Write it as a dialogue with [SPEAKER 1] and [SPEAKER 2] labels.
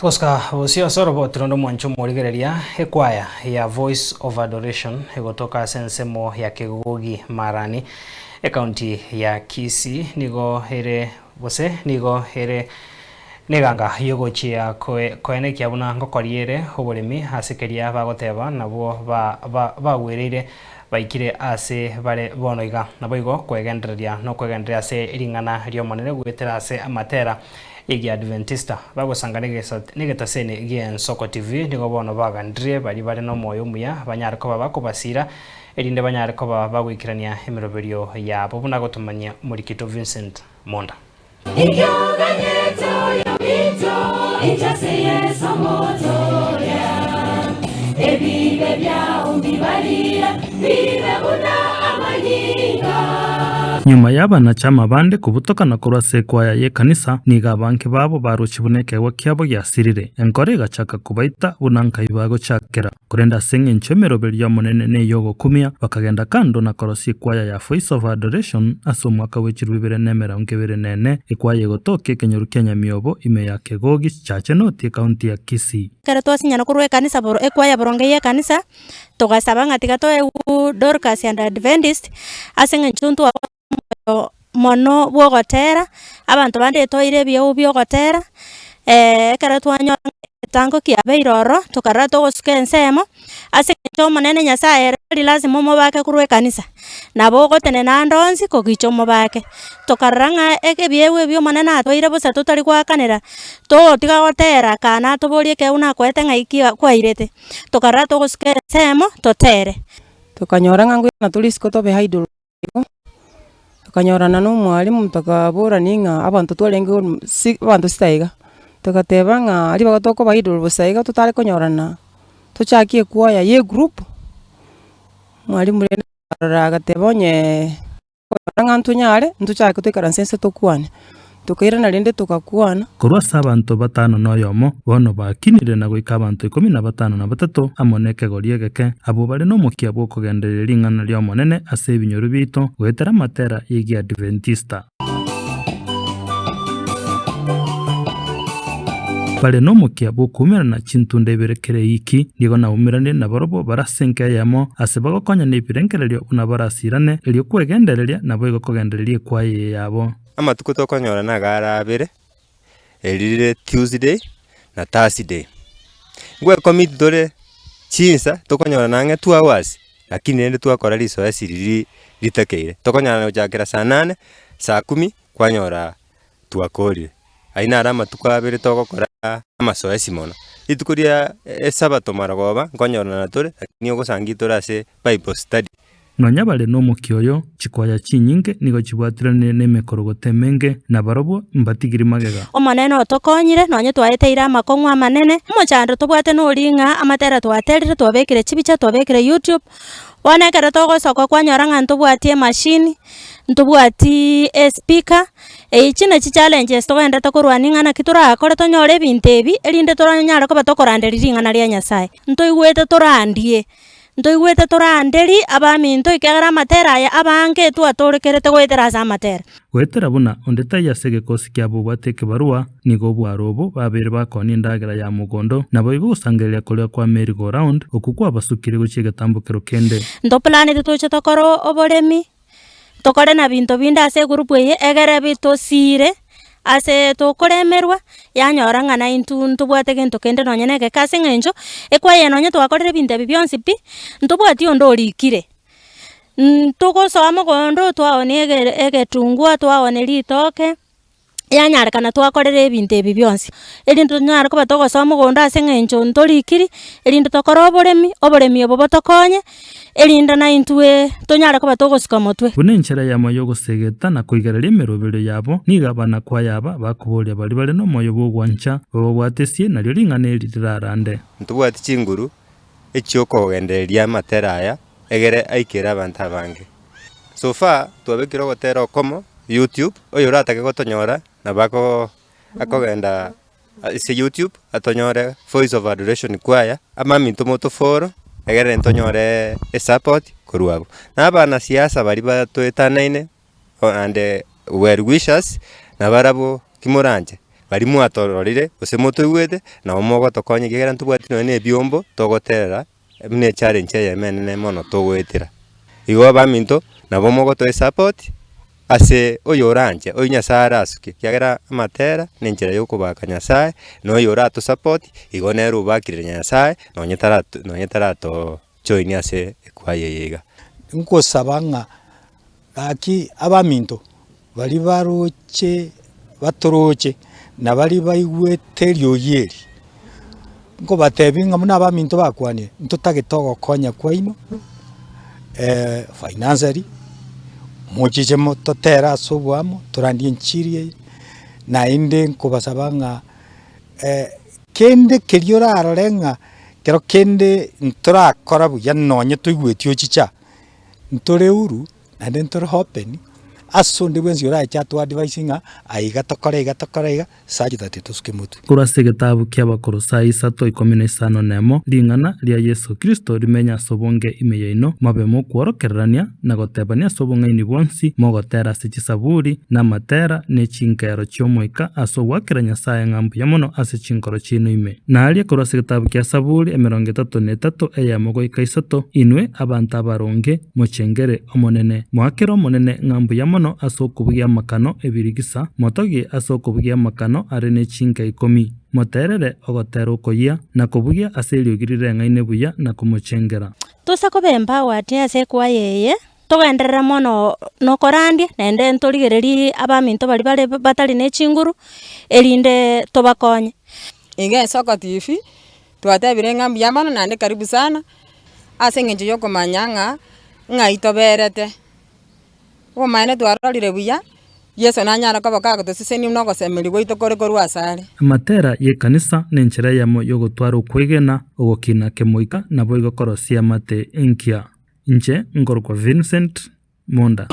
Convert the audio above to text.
[SPEAKER 1] Toska usio sorobo tunondo mwancho murigereria ekwaya ya Voice of Adoration egotoka sensemo ya Kegogi Marani county ya Kisii nigo here neganga yogochia koene kiabuna ngokoriere oboremi asekeria bagoteba nabo bagwerire baikire ase bare bonoiga nabo igo kwegendereria no kwegenderia ase iringana ryo monene gwetera ase amatera igi Adventista bagosanga negetasene igi Soko TV nigo bono bagandire bari no moyo muya banyare ko bakobasira erinde banyare ko bagwikirania emiroberio ya bobuna gotumanya Murikito Vincent Monda
[SPEAKER 2] nyuma y'abanachama bande kubutokana kurwa sekwaya ye kanisa niga banke babo baruchibunekegwa kiabo gyasirire enkore igachaka kubaita bunanka ibago chakera kurenda senge nchemeroberio monene ne yogo kumia bakagenda kando na korosi kwaya ya Voice of Adoration aso mwaka w'echiru 2024 ikwaya gotoke kenyoru Kenya miobo ime ya Kegogi chache noti county ya Kisii
[SPEAKER 3] kare twasinyana kurwe kanisa boro ekwaya boronge ye kanisa togasaba ngatiga to Dorcas and Adventist asenge nchuntu mono bwogotera abantu bande toire byo byogotera kare twanyora tango kiabe iroro tukara togosuka ensemo ase cyo monene nyasaye lazima mo bake kurwe kanisa nabo gotene na ndonzi kogicho mo bake tukaranga ekebyewe byo monene atwaire busa tutari kwakanira to tiga gotera kana toborie ke una kwete ngaiki kwairete tukara togosuka ensemo totere
[SPEAKER 4] tukanyora ngangu na tulisiko tobe haidul tukanyorana no mwalimu tukabura ninga abantu twalenge abantu sitaiga tukateba nga ali bagotoko baidul busaiga tutale konyorana tuchakie kwaya ye group mwalimu rene ragatebonye ngantu nyare ntuchake tukaransese tokwane tukairana rende tukakwana
[SPEAKER 2] kurwa sabantu batano noyomo bono bakinire na goika abantu 15 na batatu amoneke goriegeke abo bari no mukia bwo kugendereria ingana ryo monene ase binyoru bito gwetera matera igi Adventista bale no mukia bwo kumera na chintunde berekere iki nigo na umirane na barobo barasenke yamo ase bagokonya ne birenkererio una barasirane elio kwegendereria na boigo kugendereria kwaye yabo
[SPEAKER 5] amatuko tokonyora na garabere elire Tuesday na Thursday ngwe commit dore chinsa tokonyora nange 2 hours lakini nende twakora liso asiriri litakeire tokonyora no jakera saa 8 saa 10 kwanyora twakorire aina arama tukabere tokokora amasoesi mono itukuria sabato maragoba nkonyora na tore lakini ogosangitora ase Bible study
[SPEAKER 2] nonya bale no mukioyo chikwaya chinyinge nigo chibwatirane nemekorogote menge na barobo mbatigiri magega
[SPEAKER 3] omonene otokonyire nonye twaeteira amakong'wa manene mochando tobwate no ringa amatera twaterire twabekire chibicha twabekire YouTube wanekere togosoka kwanyora ng'anto bwatie machine ntubwati speaker chine chi challenges togenda tokorwaninga na kitura akore tonyore bintebi erinde toranyara ko batokoranderira ng'ana ria Nyasaye ntoigwete torandie ntoigwete toranderi abaminto ikagara matera ya abange twatorekerete gwetera za matera
[SPEAKER 2] gwetera buna ondeta yasege kosi kyabo bateke barua nigo bwarobo babere bakoni ndagera ya mugondo nabo ibusangereria kole kwa merry go round okukwa basukire guchiga tambukero kende
[SPEAKER 3] ndo plan tuche tokoro oboremi tokore na binto binda ase group ye egere bitosire ase tokoremerwa yanyora ng'ana intu ntubwate gento kende nonye neke kase ng'encho ekwaye nonye twakorere binte byonsi pi ntubwati ondo rikire tugosoa mogondo twaone egetungwa twaone ritoke yanyarekana twakorere ebinte byonsi erinde tonyara ko batogosoa mogondo ase ng'encho ntorikiri erinde tokora oboremi obo botokonye erinde na intwe tonyara ko batogosuka motwe
[SPEAKER 2] bunenchera ya moyo gosegeta na kuigereria merobero yabo niga bana kwa yaba bakuboria bali no moyo bwogwancha bwagwatesie na ryo ringane rirarande
[SPEAKER 5] ntubwati chinguru echioko gendereria materaya egere aikira abantu abange so far twabekira gotera okomo YouTube oyo uratake gotonyora na bako akogenda ise YouTube atonyore Voice of Adoration kwaya amami ntomoto foro egere ntonyore support kuruabo na abana siasa bari batwetanaine and well wishers na barabo kimuranje bari mwatororire ose mutwigwete na omogo tokonye kigera ntubwati no ne biombo togoterera mune challenge ya menene mono togwetera igo baminto na bomogo to support ase oyoranje oinya sara asuke kigera amatera nenjera yo kubaka nyasaye no yora to support igo ne rubakire nyasaye no nyetara to join ase ekwaye yega
[SPEAKER 6] nkosabanga aki abaminto bali baroche batoroche na bali baigwete ryoyeri ngo batebinga muna abaminto bakwane ntutagitogo konya kwaino financially muchiche mototera sobwamo turandie nchirie na inde nkobasabanga kende keriora arorenga kero kende nturakora buya nonye tuigwetio chicha ntore uru na ntore hopen asonde bwenzi ora chatwa advising aiga tokorega saji tatito skemutu
[SPEAKER 2] kurase gitabu ky'abakorosayi 3:15 nemo ling'ana lia Yesu Kristo rimenya sobonge imeyeino mabemo kworokerania na gotebania sobongaini bwansi mogotera sechisaburi na matera ne chinkero chiomoika aso wakira nyasaye ng'ambu ya mono ase chinkoro chino ime na alia kurase gitabu kya saburi 33 eya mogoika 3 inwe abantu abaronge mochengere omonene mwakero monene ng'ambu ya mono aso kubugia makano ebirigisa motogi aso kubugia makano are ne chinka 10 moterere ogotera ukoyia na kubugia aseli ogirire ng'aine buya na kumuchengera
[SPEAKER 3] tusa kobemba wati ase kwa yeye togenderera mono nokorandie nende ntorigereri abaminto bali batari ne chinguru erinde tobakonye
[SPEAKER 4] inge Soko TV twatebire ng'ambu ya mono nande karibu sana ase ngenje yokomanyanga ng'aitoberete omaene twarorire buya Yesu nanyara kabaka gutosiseni no gosemeri goito kore korwa asare
[SPEAKER 2] matera ye kanisa nenchera yamo yogotwara ukwegena ogokina kemoika nabo igokorosia mate enkia nche ngorko Vincent Monda.